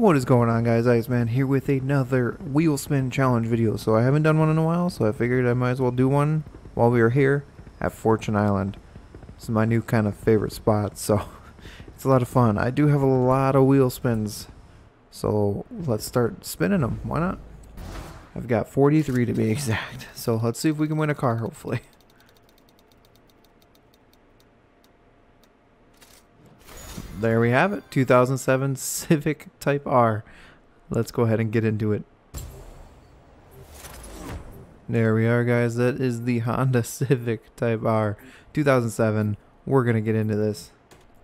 What is going on, guys? ICEMAN here with another Wheelspin challenge video. So I haven't done one in a while, so I figured I might as well do one while we were here at Fortune Island. This is my new kind of favorite spot, so it's a lot of fun. I do have a lot of wheel spins, so let's start spinning them. Why not? I've got 43 to be exact, so let's see if we can win a car, hopefully. There we have it, 2007 Civic Type R. Let's go ahead and get into it. There we are, guys. That is the Honda Civic Type R 2007. We're going to get into this.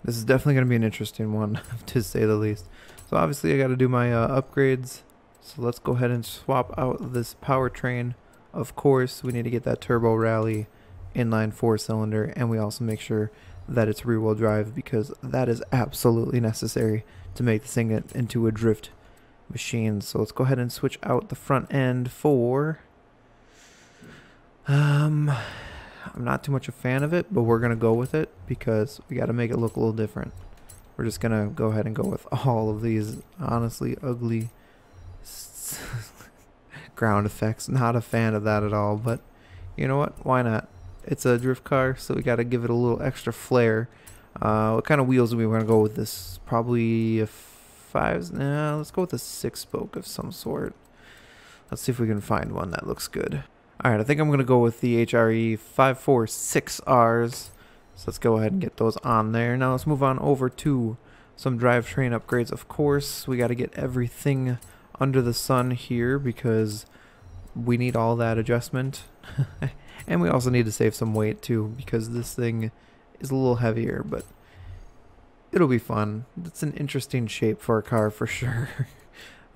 This is definitely going to be an interesting one, to say the least. So obviously I got to do my upgrades. So let's go ahead and swap out this powertrain. Of course, we need to get that Turbo Rally inline 4-cylinder, and we also make sure that it's rear-wheel drive, because that is absolutely necessary to make this thing into a drift machine. So let's go ahead and switch out the front end for I'm not too much a fan of it, but we're gonna go with it because we got to make it look a little different. We're just gonna go ahead and go with all of these honestly ugly ground effects. Not a fan of that at all, but you know what, why not? It's a drift car, so we got to give it a little extra flair. What kind of wheels do we want to go with this? Probably a 5. Nah, let's go with a 6-spoke of some sort. Let's see if we can find one that looks good. Alright, I think I'm going to go with the HRE 546Rs. So let's go ahead and get those on there. Now let's move on over to some drivetrain upgrades. Of course, we got to get everything under the sun here because we need all that adjustment. And we also need to save some weight too, because this thing is a little heavier, but it'll be fun. It's an interesting shape for a car for sure.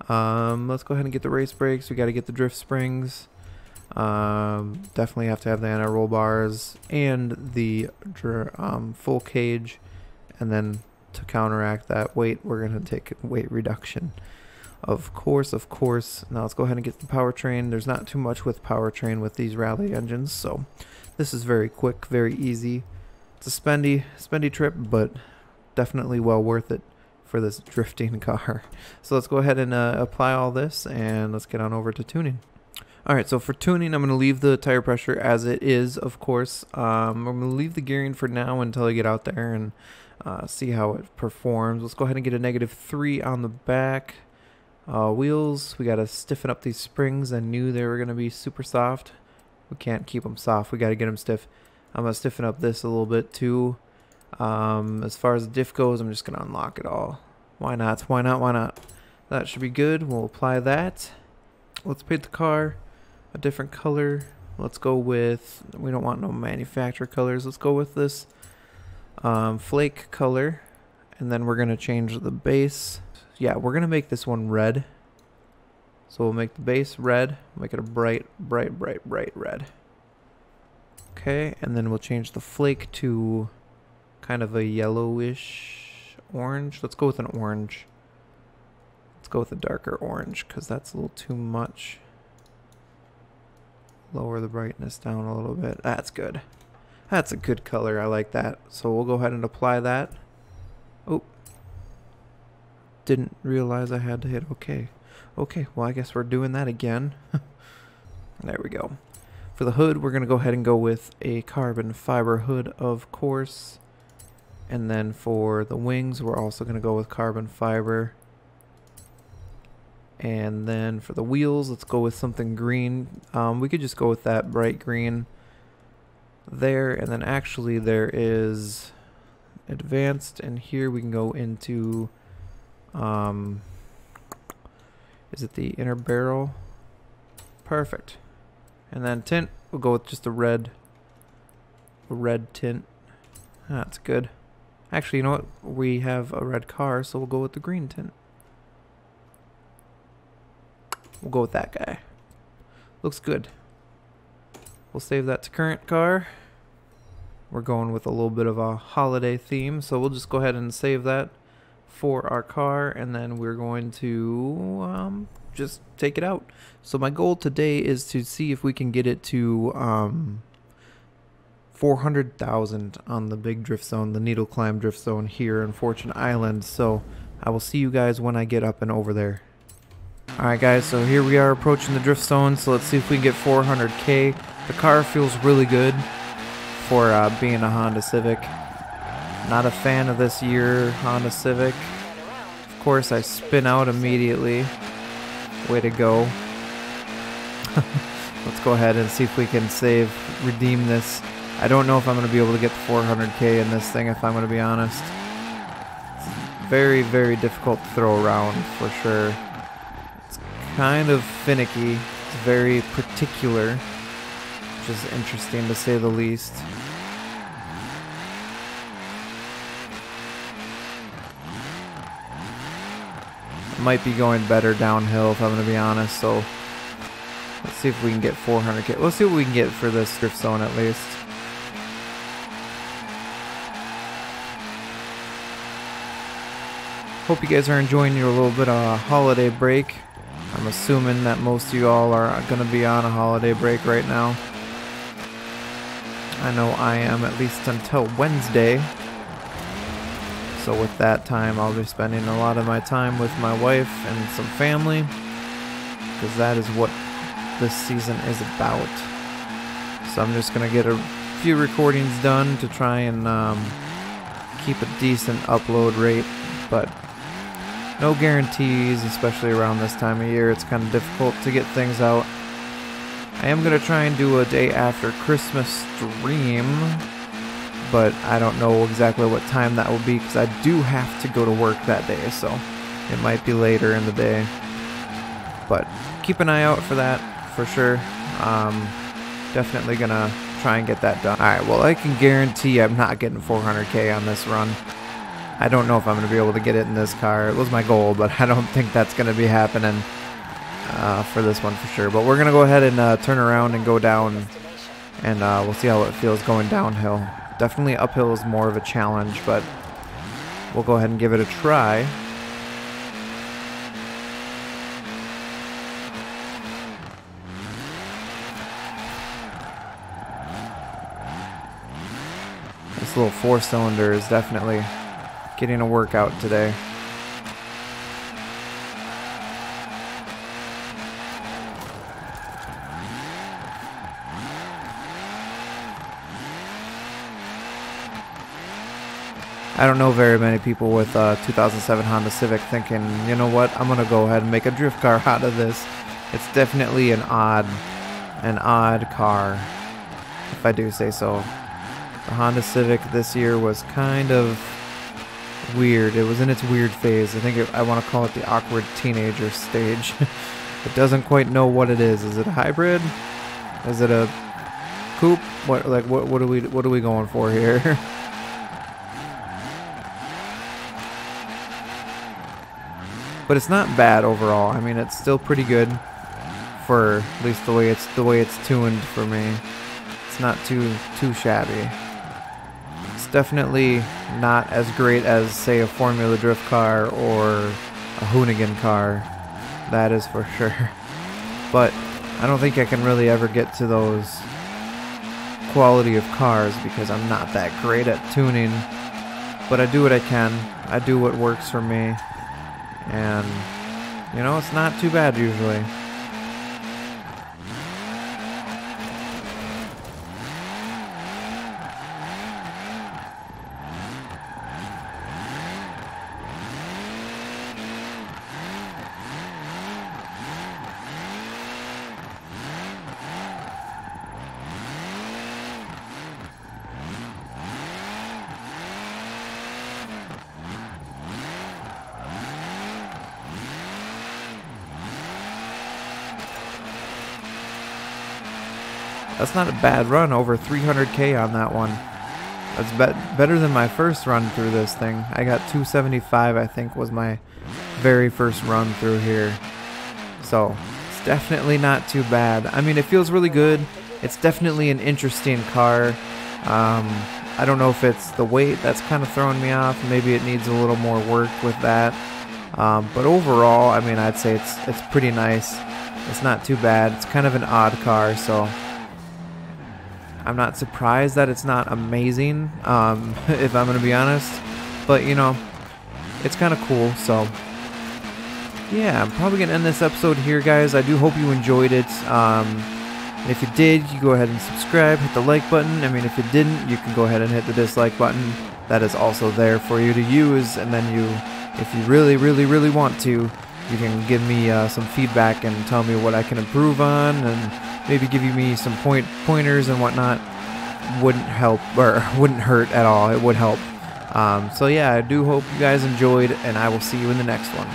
Let's go ahead and get the race brakes. We got to get the drift springs. Definitely have to have the anti-roll bars and the full cage. And then to counteract that weight, we're going to take weight reduction. Of course. Now let's go ahead and get the powertrain. There's not too much with powertrain with these rally engines, so this is very quick, very easy. It's a spendy trip, but definitely well worth it for this drifting car. So let's go ahead and apply all this, and let's get on over to tuning. Alright, so for tuning, I'm going to leave the tire pressure as it is, of course. I'm going to leave the gearing for now until I get out there and see how it performs. Let's go ahead and get a -3 on the back. Wheels, we got to stiffen up these springs. I knew they were going to be super soft. We can't keep them soft. We got to get them stiff. I'm going to stiffen up this a little bit too. As far as the diff goes, I'm just going to unlock it all. Why not? Why not? Why not? That should be good. We'll apply that. Let's paint the car a different color. Let's go with, we don't want no manufacturer colors. Let's go with this flake color. And then we're going to change the base. Yeah, we're going to make this one red. So we'll make the base red. Make it a bright red. Okay, and then we'll change the flake to kind of a yellowish orange. Let's go with an orange. Let's go with a darker orange because that's a little too much. Lower the brightness down a little bit. That's good. That's a good color. I like that. So we'll go ahead and apply that. Oh. Didn't realize I had to hit OK. Okay, well, I guess we're doing that again. There we go. For the hood, we're going to go ahead and go with a carbon fiber hood, of course. And then for the wings, we're also going to go with carbon fiber. And then for the wheels, let's go with something green. We could just go with that bright green there. And then actually there is advanced, and here we can go into is it the inner barrel? Perfect. And then tint, we'll go with just a red tint. That's good. Actually, you know what? We have a red car, so we'll go with the green tint. We'll go with that guy. Looks good. We'll save that to current car. We're going with a little bit of a holiday theme, so we'll just go ahead and save that for our car, and then we're going to just take it out. So my goal today is to see if we can get it to 400,000 on the big drift zone, the needle climb drift zone here in Fortune Island. So I will see you guys when I get up and over there. Alright guys, so here we are approaching the drift zone, so let's see if we can get 400k. The car feels really good for being a Honda Civic. Not a fan of this year Honda Civic. Of course, I spin out immediately. Way to go. Let's go ahead and see if we can redeem this. I don't know if I'm going to be able to get the 400k in this thing, if I'm going to be honest. It's very, very difficult to throw around, for sure. It's kind of finicky. It's very particular, which is interesting to say the least. Might be going better downhill, if I'm going to be honest, so let's see if we can get 400k. Let's see what we can get for this drift zone at least. Hope you guys are enjoying your little bit of holiday break. I'm assuming that most of you all are going to be on a holiday break right now. I know I am, at least until Wednesday. So with that time, I'll be spending a lot of my time with my wife and some family, because that is what this season is about. So I'm just going to get a few recordings done to try and keep a decent upload rate, but no guarantees, especially around this time of year. It's kind of difficult to get things out. I am going to try and do a day after Christmas stream, but I don't know exactly what time that will be, because I do have to go to work that day, so it might be later in the day. But keep an eye out for that, for sure. Definitely gonna try and get that done. Alright, well, I can guarantee I'm not getting 400k on this run. I don't know if I'm gonna be able to get it in this car. It was my goal, but I don't think that's gonna be happening for this one for sure. But we're gonna go ahead and turn around and go down, and we'll see how it feels going downhill. Definitely uphill is more of a challenge, but we'll go ahead and give it a try. This little 4-cylinder is definitely getting a workout today. I don't know very many people with 2007 Honda Civic thinking, you know what, I'm gonna go ahead and make a drift car out of this. It's definitely an odd car, if I do say so. The Honda Civic this year was kind of weird. It was in its weird phase. I think I want to call it the awkward teenager stage. It doesn't quite know what it is. Is it a hybrid? Is it a coupe? What are we going for here? But it's not bad overall. I mean, it's still pretty good for at least the way it's tuned for me. It's not too shabby. It's definitely not as great as, say, a Formula Drift car or a Hoonigan car. That is for sure. But I don't think I can really ever get to those quality of cars because I'm not that great at tuning. But I do what I can. I do what works for me. And, you know, it's not too bad usually. That's not a bad run, over 300k on that one. That's better than my first run through this thing. I got 275, I think, was my very first run through here. So, it's definitely not too bad. I mean, it feels really good. It's definitely an interesting car. I don't know if it's the weight that's kind of throwing me off. Maybe it needs a little more work with that. But overall, I mean, I'd say it's pretty nice. It's not too bad. It's kind of an odd car, so I'm not surprised that it's not amazing, if I'm going to be honest. But, you know, it's kind of cool. So yeah, I'm probably gonna end this episode here, guys. I do hope you enjoyed it. And if you did, you go ahead and subscribe, hit the like button. I mean, if you didn't, you can go ahead and hit the dislike button. That is also there for you to use. And then if you really want to, you can give me some feedback and tell me what I can improve on, and maybe give me some pointers and whatnot. Wouldn't help, or wouldn't hurt at all. It would help. So yeah, I do hope you guys enjoyed, and I will see you in the next one.